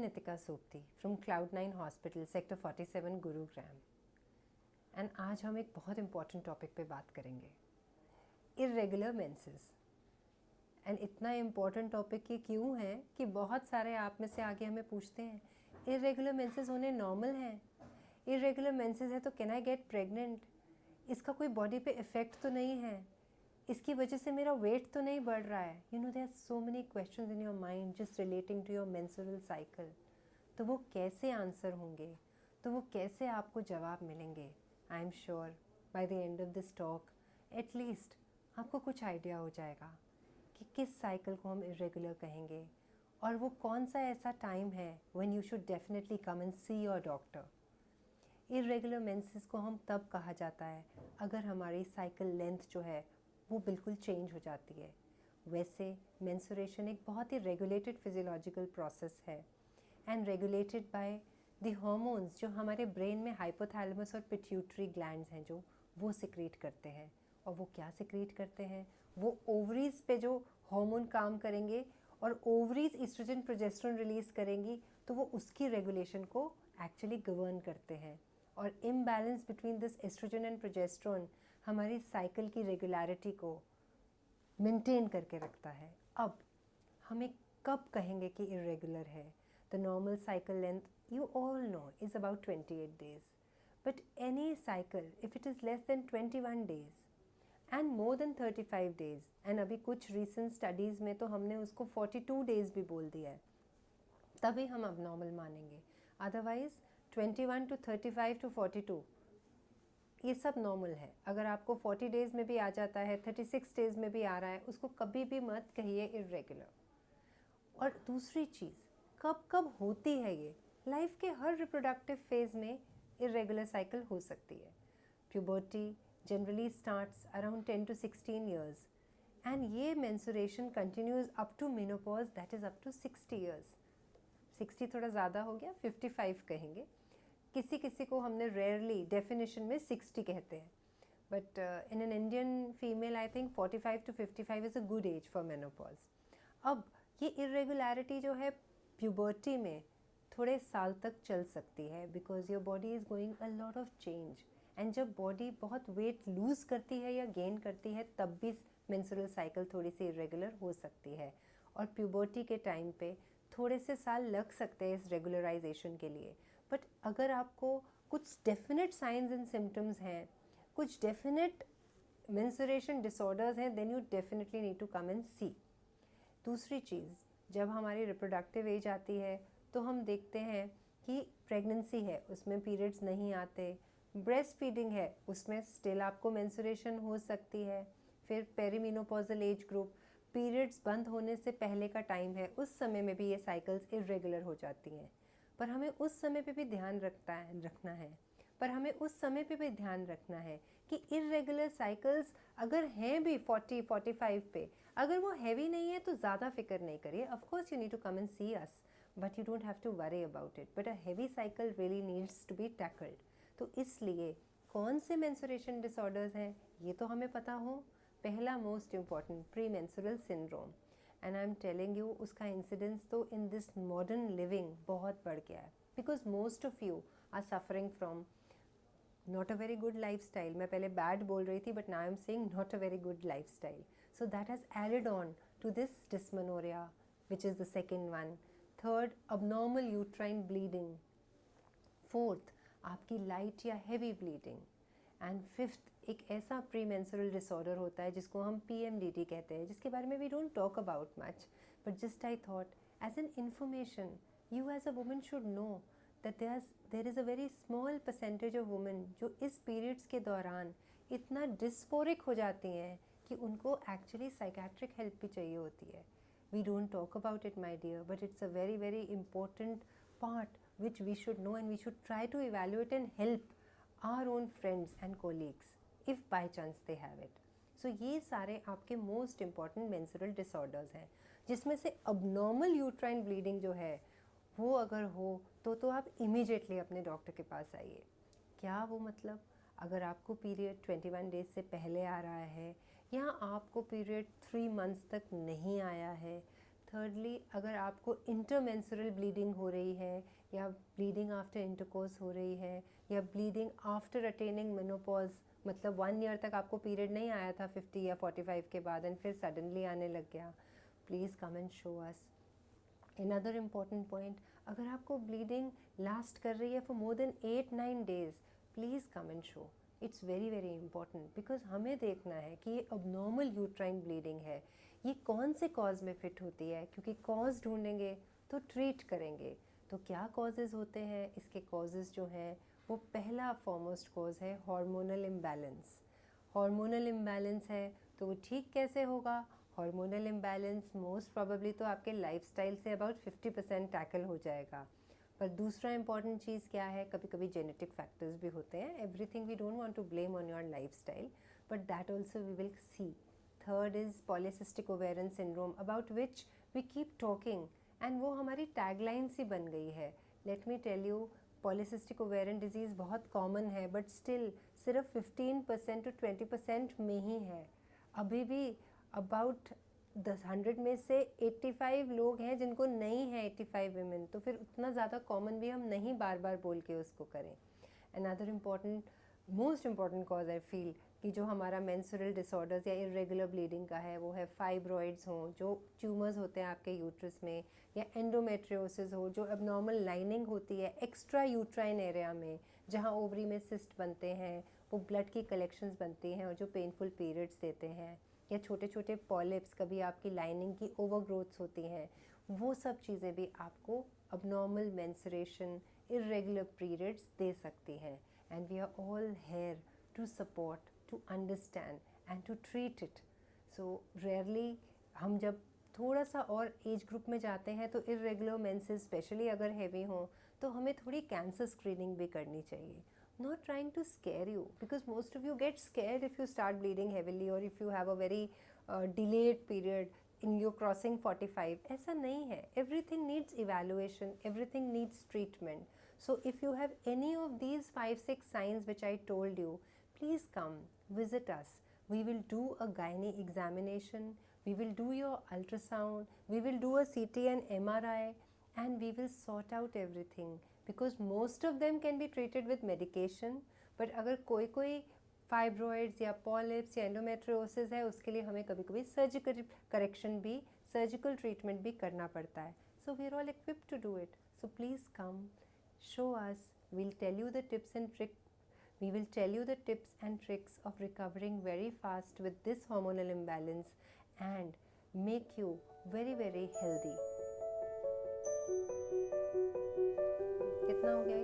Nitika Sopti from Cloud9 Hospital, Sector 47, Gurugram. And आज हम एक बहुत इम्पॉर्टेंट टॉपिक पे बात करेंगे, इर्रेगुलर मेंसेस। एंड इतना इम्पॉर्टेंट टॉपिक ये क्यों है कि बहुत सारे आप में से आगे हमें पूछते हैं, इर्रेगुलर मेंसेस होने नॉर्मल है? इर्रेगुलर मेंसेस है तो कैन आई गेट प्रेग्नेंट? इसका कोई बॉडी पे इफ़ेक्ट तो नहीं है? इसकी वजह से मेरा वेट तो नहीं बढ़ रहा है? You know, there are so many questions in your mind just relating to your menstrual cycle. तो वो कैसे आंसर होंगे, तो वो कैसे आपको जवाब मिलेंगे? I am sure by the end of this talk at least आपको कुछ आइडिया हो जाएगा कि किस साइकिल को हम इरेगुलर कहेंगे और वो कौन सा ऐसा टाइम है when you should definitely come and see your doctor. Irregular menses को हम तब कहा जाता है अगर हमारी साइकिल लेंथ जो है वो बिल्कुल चेंज हो जाती है। वैसे मेंस्ट्रुएशन एक बहुत ही रेगुलेटेड फिजियोलॉजिकल प्रोसेस है and regulated by the hormones जो हमारे ब्रेन में हाइपोथैलेमस और पिट्यूटरी ग्लैंड्स हैं जो वो सिक्रीट करते हैं। और वो क्या सिक्रीट करते हैं? वो ओवरीज पे जो हार्मोन काम करेंगे और ओवरीज एस्ट्रोजन प्रोजेस्टेरोन रिलीज करेंगी तो वो उसकी रेगुलेशन को एक्चुअली गवर्न करते हैं। और imbalance between this estrogen and progesterone हमारी साइकिल की रेगुलरिटी को मेंटेन करके रखता है। अब हमें कब कहेंगे कि इरेगुलर है? The normal cycle length you all know is about 28 days, but any cycle if it is less than 21 days and more than 35 days, and अभी कुछ रिसेंट स्टडीज़ में तो हमने उसको 42 days भी बोल दिया है, तभी हम अब नॉर्मल मानेंगे। अदरवाइज 21 to 35 to 42 ये सब नॉर्मल है। अगर आपको 40 days में भी आ जाता है, 36 days में भी आ रहा है, उसको कभी भी मत कहिए इरेगुलर। और दूसरी चीज़, कब कब होती है ये? लाइफ के हर रिप्रोडक्टिव फेज में इरेगुलर साइकिल हो सकती है। Puberty generally starts around 10 to 16 years and ये menstruation continues up to menopause, that is up to 60 years। 60 थोड़ा ज़्यादा हो गया, 55 कहेंगे। किसी किसी को हमने रेयरली डेफिनेशन में 60 कहते हैं, but in an Indian female I think 45 to 55 is a good age for menopause. अब ये इरेगुलरिटी जो है प्यूबर्टी में थोड़े साल तक चल सकती है because your body is going a lot of change. And जब बॉडी बहुत वेट लूज़ करती है या गेन करती है तब भी मेंस्ट्रुअल साइकिल थोड़ी सी इरेगुलर हो सकती है। और प्यूबर्टी के टाइम पे थोड़े से साल लग सकते हैं इस रेगुलराइजेशन के लिए। बट अगर आपको कुछ डेफिनेट साइंस एंड सिम्टम्स हैं, कुछ डेफिनेट मेंस्ट्रुएशन डिसऑर्डर्स हैं, then you definitely need to come and see. दूसरी चीज़, जब हमारी रिप्रोडक्टिव एज आती है तो हम देखते हैं कि प्रेगनेंसी है उसमें पीरियड्स नहीं आते, ब्रेस्ट फीडिंग है उसमें स्टिल आपको मेंस्ट्रुएशन हो सकती है। फिर पेरीमेनोपॉजल एज ग्रुप, पीरियड्स बंद होने से पहले का टाइम है, उस समय में भी ये साइकिल्स इरेगुलर हो जाती हैं। पर हमें उस समय पे भी ध्यान रखना है कि इरेगुलर साइकिल्स अगर हैं भी 40-45 पे, अगर वो हैवी नहीं है तो ज़्यादा फिक्र नहीं करिए। Of course you need to come and see us, but you don't have to worry about it. But a heavy cycle really needs to be tackled. तो इसलिए कौन से मेंस्ट्रुएशन डिसऑर्डर्स हैं ये तो हमें पता हो। पहला most important, pre menstrual syndrome. And I am telling you उसका इंसिडेंस तो इन दिस मॉडर्न लिविंग बहुत बढ़ गया है because most of you are suffering from not a very good lifestyle. मैं पहले बैड बोल रही थी but now I am saying not a very good lifestyle. So that has added on to this dysmenorrhoea which is the second one. Third, abnormal uterine bleeding. Fourth, आपकी light या heavy bleeding. And fifth, एक ऐसा pre menstrual disorder होता है जिसको हम PMDD कहते हैं, जिसके बारे में we don't talk about much, but just I thought as an information you as a woman should know that there is a very small percentage of women जो इस पीरियड्स के दौरान इतना डिस्फोरिक हो जाती हैं कि उनको एक्चुअली साइकेट्रिक हेल्प भी चाहिए होती है। We don't talk about it my dear, but it's a very very important part which we should know and we should try to evaluate and help our own friends and colleagues if by chance they have it. So ये सारे आपके most important menstrual disorders हैं जिसमें से abnormal uterine bleeding जो है वो अगर हो तो आप immediately अपने डॉक्टर के पास आइए। क्या वो मतलब? अगर आपको पीरियड 21 डेज से पहले आ रहा है या आपको पीरियड 3 months तक नहीं आया है, thirdly, अगर आपको intermenstrual bleeding हो रही है या bleeding after intercourse हो रही है या bleeding after attaining menopause, मतलब 1 year तक आपको period नहीं आया था 50 या 45 के बाद and फिर suddenly आने लग गया, please come and show us. Another important point, अगर आपको bleeding last कर रही है for more than 8-9 days, please come and show. It's very very important because हमें देखना है कि ये abnormal uterine bleeding है, ये कौन से cause में fit होती है, क्योंकि cause ढूंढेंगे तो treat करेंगे. तो क्या causes होते हैं? इसके causes जो हैं वो पहला foremost cause है hormonal imbalance. Hormonal imbalance है तो वो ठीक कैसे होगा? Hormonal imbalance most probably तो आपके lifestyle से about 50% tackle हो जाएगा. पर दूसरा इम्पॉर्टेंट चीज़ क्या है, कभी कभी जेनेटिक फैक्टर्स भी होते हैं. Everything we don't want to blame on your lifestyle, but that also we will see. Third is polycystic ovarian syndrome, about which we keep talking and वो हमारी टैगलाइन सी बन गई है. Let me tell you, polycystic ovarian disease बहुत common है, but still सिर्फ 15% to 20% में ही है. अभी भी अबाउट 100 में से 85 लोग हैं जिनको नहीं है 85 women, तो फिर उतना ज़्यादा कॉमन भी हम नहीं बार बार बोल के उसको करें. Another important, most important cause I feel कि जो हमारा मेंस्ट्रुअल डिसऑर्डर्स या इरेगुलर ब्लीडिंग का है वो है फाइब्रॉइड्स हों, जो ट्यूमर्स होते हैं आपके यूट्रस में, या एंडोमेट्रियोसिस हो, जो एबनॉर्मल लाइनिंग होती है एक्स्ट्रा यूट्राइन एरिया में जहाँ ओवरी में सिस्ट बनते हैं, वो ब्लड की कलेक्शंस बनती हैं और जो पेनफुल पीरियड्स देते हैं, या छोटे छोटे पॉलिप्स, कभी आपकी लाइनिंग की ओवरग्रोथ्स होती हैं. वो सब चीज़ें भी आपको अबनॉर्मल मेंस्ट्रुएशन, इरेगुलर पीरियड्स दे सकती हैं. And we are all here to support, to understand and to treat it. So rarely हम जब थोड़ा सा और एज ग्रुप में जाते हैं तो इरेगुलर मेंसेस स्पेशली अगर हैवी हों तो हमें थोड़ी कैंसर स्क्रीनिंग भी करनी चाहिए. Not trying to scare you, because most of you get scared if you start bleeding heavily or if you have a very delayed period in your crossing 45. ऐसा नहीं है. Everything needs evaluation, everything needs treatment. So if you have any of these 5-6 signs which I told you, please come visit us. We will do a gynae examination, we will do your ultrasound, we will do a CT and MRI, and we will sort out everything. Because most of them can be treated with medication, but अगर कोई कोई fibroids या polyps या endometriosis है उसके लिए हमें कभी कभी सर्जिकल करेक्शन भी, सर्जिकल ट्रीटमेंट भी करना पड़ता है. So we are all equipped to do it. So please come, show us, we'll tell you the tips and tricks. We will tell you the tips and tricks of recovering very fast with this hormonal imbalance and make you very very healthy. कितना हो गया?